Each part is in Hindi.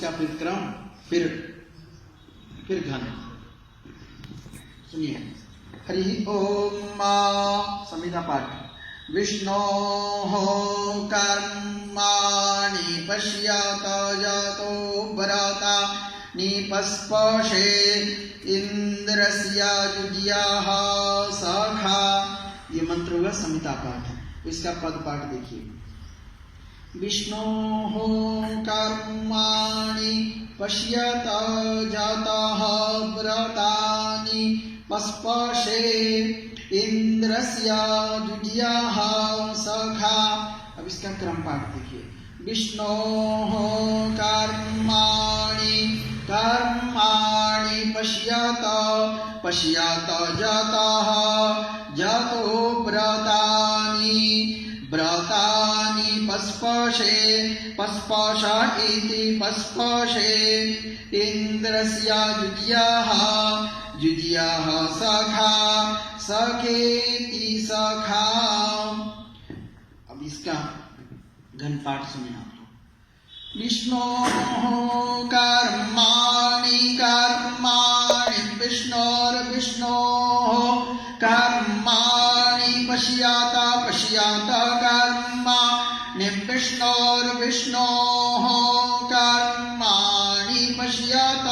का फिर क्रम फिर घन। सुनिए। हरि ओम। संहिता पाठ। विष्णोः कर्माणि पश्यत जातो भरता निपस्पशे इंद्रस्य युज्याः सखा। ये मंत्र हुआ संहिता पाठ। इसका पद पाठ देखिए। विष्णोः कर्माणि पश्यत जातः व्रतानि पस्पशे इंद्रस्य युज्याः सखा। अब इसका क्रम पाठ देखिए। विष्णोः कर्माणि पश्यत जातः जातो व्रतानि पस्पश इति पस्पशे इंद्रस्य युज्याः सखा सखेति सखा। अब इसका घन पाठ सुनिए आप लोग। विष्णोः कर्माणि विष्णोः कर्माणि पश्यत कर्माणि विष्णोः कर्माणि पश्यत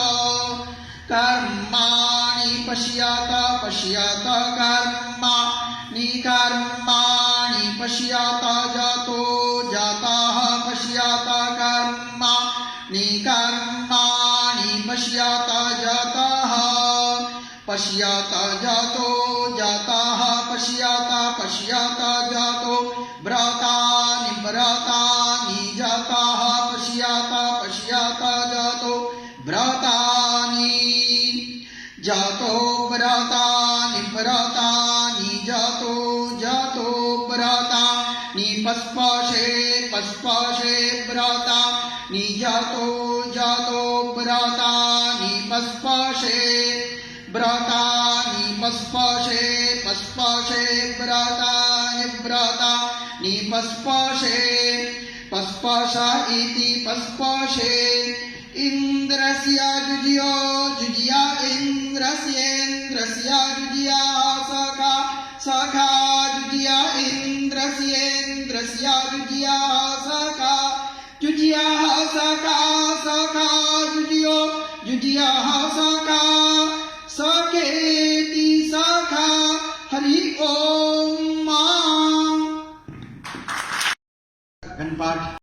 कर्माणि पश्यत जातो जातः पश्यत कर्माणि पश्यत जातः पश्यत जातो जातः पश्यत जातो व्रतानि जातः पश्यत जातो व्रतानि जातो व्रतानि जातो व्रतानि पस्पशे व्रतानि जातो व्रतानि पस्पशे व्रतानि पस्पश इति पस्पशे इंद्रस्य युज्या इंद्रस्य युज्या सखा युज्या इंद्रस्य युज्या सखा युज्या सखा सखेति सखा। हरि ओम। घन पाठ।